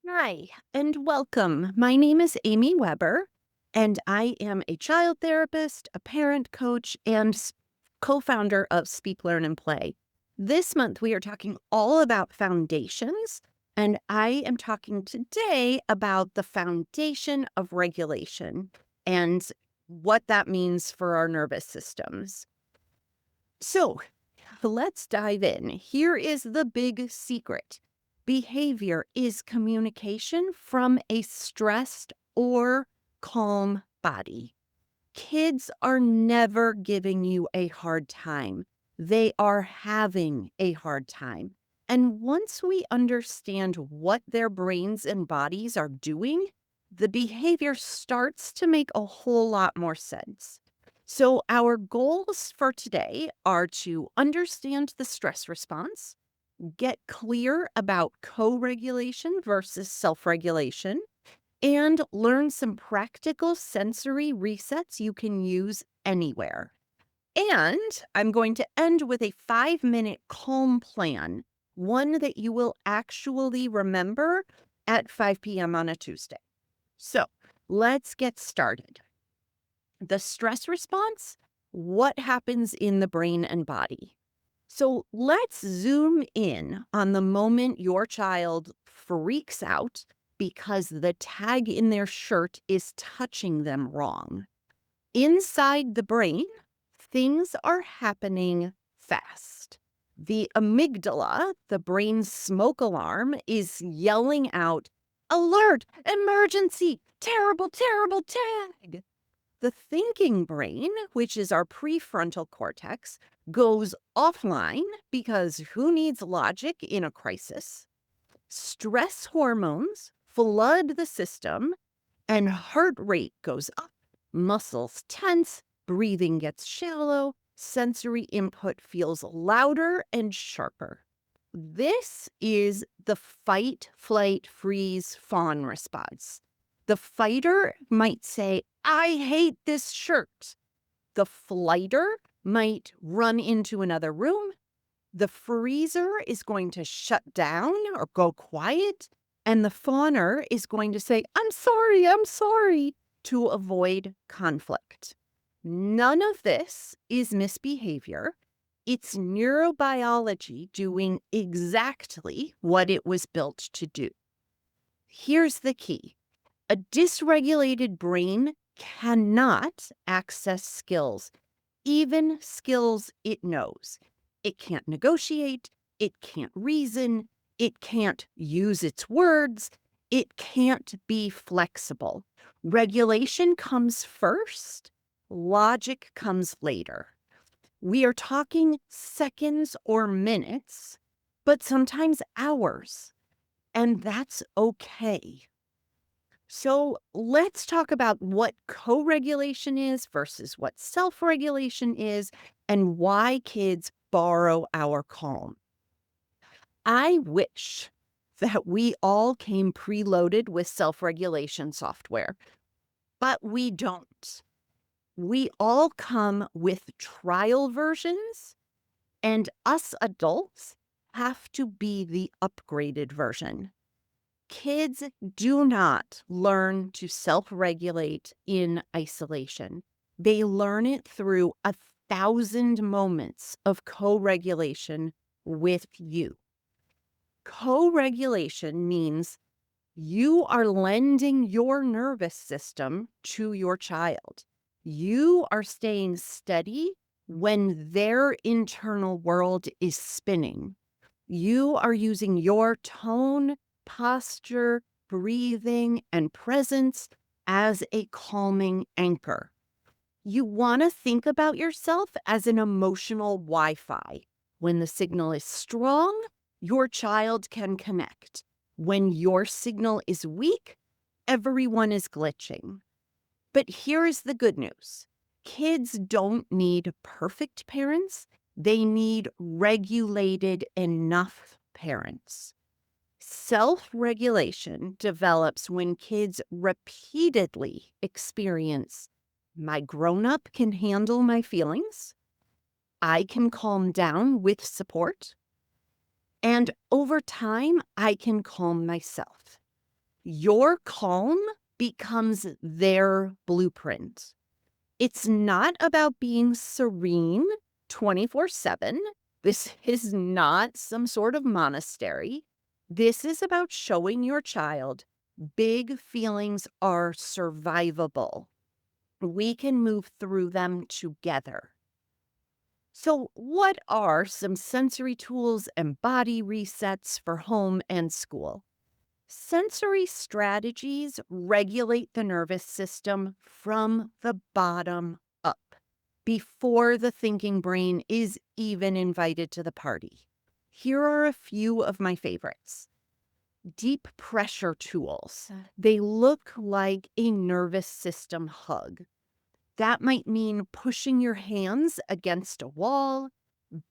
Hi, and welcome. My name is Amy Weber, and I am a child therapist, a parent coach, and co founder of Speak, Learn, and Play. This month, we are talking all about foundations, and I am talking today about the foundation of regulation and what that means for our nervous systems. So, let's dive in. Here is the big secret. Behavior is communication from a stressed or calm body. Kids are never giving you a hard time. They are having a hard time. And once we understand what their brains and bodies are doing, the behavior starts to make a whole lot more sense. So, our goals for today are to understand the stress response, get clear about co regulation versus self regulation, and learn some practical sensory resets you can use anywhere. And I'm going to end with a 5-minute calm plan, one that you will actually remember at 5 p.m. on a Tuesday. So let's get started. The stress response, what happens in the brain and body? So let's zoom in on the moment your child freaks out because the tag in their shirt is touching them wrong. Inside the brain, things are happening fast. The amygdala, the brain's smoke alarm, is yelling out, "Alert! Emergency! Terrible, terrible tag!" The thinking brain, which is our prefrontal cortex, goes offline because who needs logic in a crisis? Stress hormones flood the system and heart rate goes up, muscles tense, breathing gets shallow, sensory input feels louder and sharper. This is the fight, flight, freeze, fawn response. The fighter might say, "I hate this shirt." The flighter might run into another room. The freezer is going to shut down or go quiet. And the fawner is going to say, I'm sorry, to avoid conflict. None of this is misbehavior. It's neurobiology doing exactly what it was built to do. Here's the key. A dysregulated brain cannot access skills, even skills it knows. It can't negotiate, it can't reason, it can't use its words, it can't be flexible. Regulation comes first, logic comes later. We are talking seconds or minutes, but sometimes hours, and that's okay. So let's talk about what co regulation is versus what self regulation is and why kids borrow our calm. I wish that we all came preloaded with self regulation software, but we don't. We all come with trial versions, and us adults have to be the upgraded version. Kids do not learn to self regulate in isolation. They learn it through 1,000 moments of co regulation with you. Co regulation means you are lending your nervous system to your child. You are staying steady when their internal world is spinning. You are using your tone, posture, breathing, and presence as a calming anchor. You want to think about yourself as an emotional Wi Fi. When the signal is strong, your child can connect. When your signal is weak, everyone is glitching. But here's the good news. Kids don't need perfect parents. They need regulated enough parents. Self-regulation develops when kids repeatedly experience, my grown-up can handle my feelings, I can calm down with support, and over time, I can calm myself. Your calm becomes their blueprint. It's not about being serene 24/7. This is not some sort of monastery. This is about showing your child big feelings are survivable. We can move through them together. So, what are some sensory tools and body resets for home and school? Sensory strategies regulate the nervous system from the bottom up before the thinking brain is even invited to the party. Here are a few of my favorites. Deep pressure tools. They look like a nervous system hug. That might mean pushing your hands against a wall,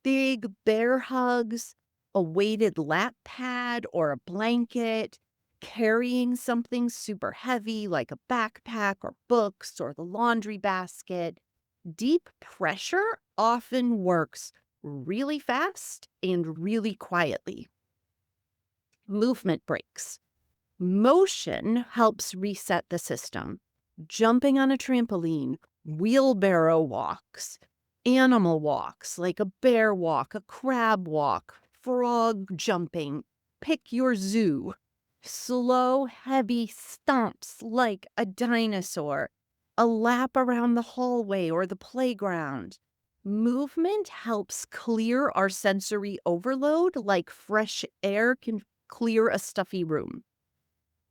big bear hugs, a weighted lap pad or a blanket, carrying something super heavy like a backpack or books or the laundry basket. Deep pressure often works really fast and really quietly. Movement breaks. Motion helps reset the system. Jumping on a trampoline, wheelbarrow walks, animal walks like a bear walk, a crab walk, frog jumping, pick your zoo. Slow, heavy stomps like a dinosaur, a lap around the hallway or the playground. Movement helps clear our sensory overload like fresh air can clear a stuffy room.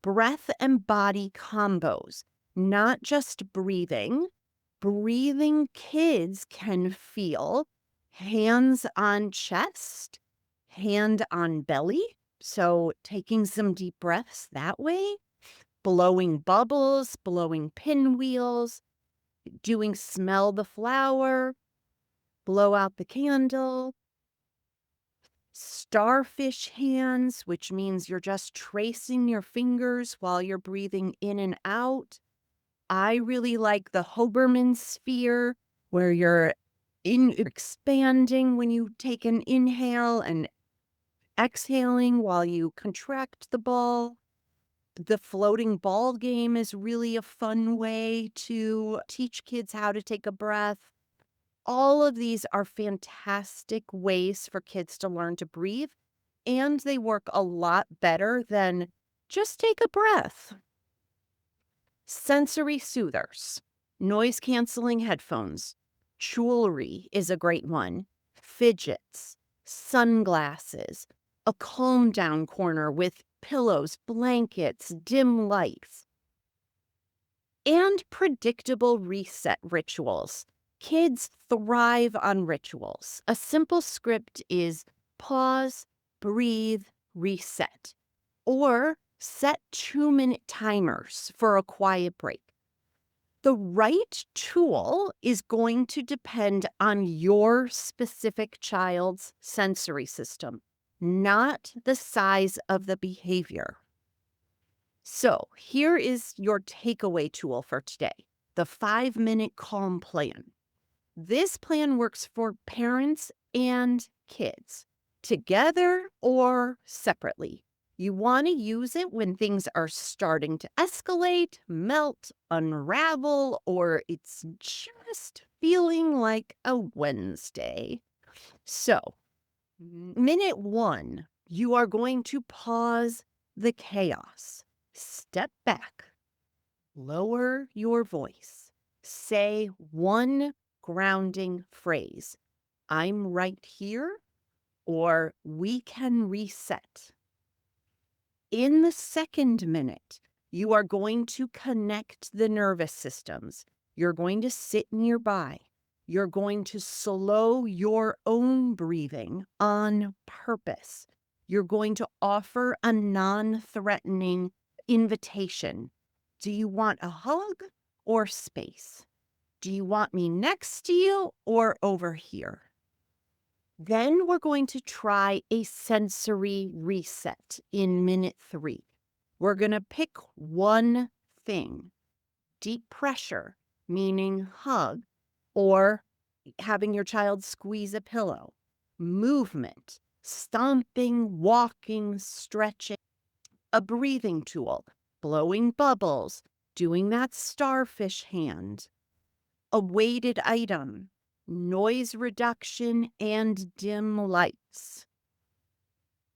Breath and body combos, not just breathing. Breathing kids can feel hands on chest, hand on belly. So taking some deep breaths that way, blowing bubbles, blowing pinwheels, doing smell the flower, blow out the candle. Starfish hands, which means you're just tracing your fingers while you're breathing in and out. I really like the Hoberman sphere, where you're expanding when you take an inhale and exhaling while you contract the ball. The floating ball game is really a fun way to teach kids how to take a breath. All of these are fantastic ways for kids to learn to breathe, and they work a lot better than just take a breath. Sensory soothers, noise canceling headphones, jewelry is a great one, fidgets, sunglasses, a calm down corner with pillows, blankets, dim lights, and predictable reset rituals. Kids thrive on rituals. A simple script is pause, breathe, reset, or set 2-minute timers for a quiet break. The right tool is going to depend on your specific child's sensory system, not the size of the behavior. So here is your takeaway tool for today, the 5-minute calm plan. This plan works for parents and kids, together or separately. You want to use it when things are starting to escalate, melt, unravel, or it's just feeling like a Wednesday. So, minute 1, you are going to pause the chaos. Step back, lower your voice, say one grounding phrase. I'm right here, or we can reset. In the second minute, you are going to connect the nervous systems. You're going to sit nearby. You're going to slow your own breathing on purpose. You're going to offer a non-threatening invitation. Do you want a hug or space? Do you want me next to you or over here? Then we're going to try a sensory reset in minute 3. We're going to pick one thing. Deep pressure, meaning hug, or having your child squeeze a pillow. Movement, stomping, walking, stretching. A breathing tool, blowing bubbles, doing that starfish hand. A weighted item, noise reduction, and dim lights.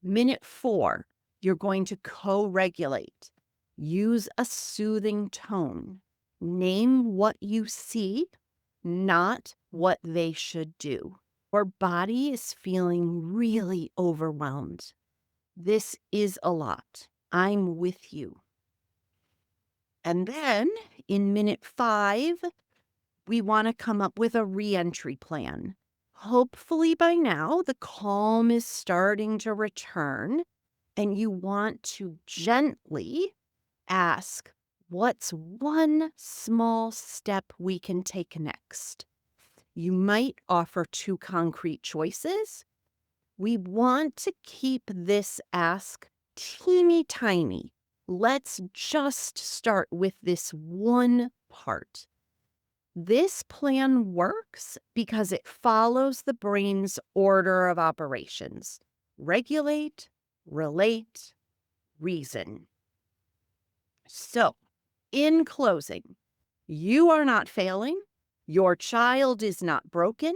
Minute 4, you're going to co-regulate. Use a soothing tone. Name what you see, not what they should do. Your body is feeling really overwhelmed. This is a lot. I'm with you. And then in minute 5, we want to come up with a reentry plan. Hopefully by now, the calm is starting to return, and you want to gently ask, what's one small step we can take next? You might offer 2 concrete choices. We want to keep this ask teeny tiny. Let's just start with this one part. This plan works because it follows the brain's order of operations: regulate, relate, reason. So, in closing, you are not failing. Your child is not broken.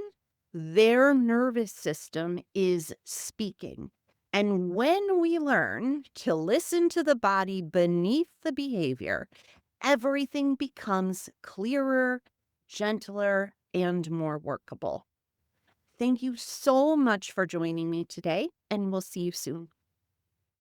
Their nervous system is speaking. And when we learn to listen to the body beneath the behavior, everything becomes clearer, gentler, and more workable. Thank you so much for joining me today, and we'll see you soon.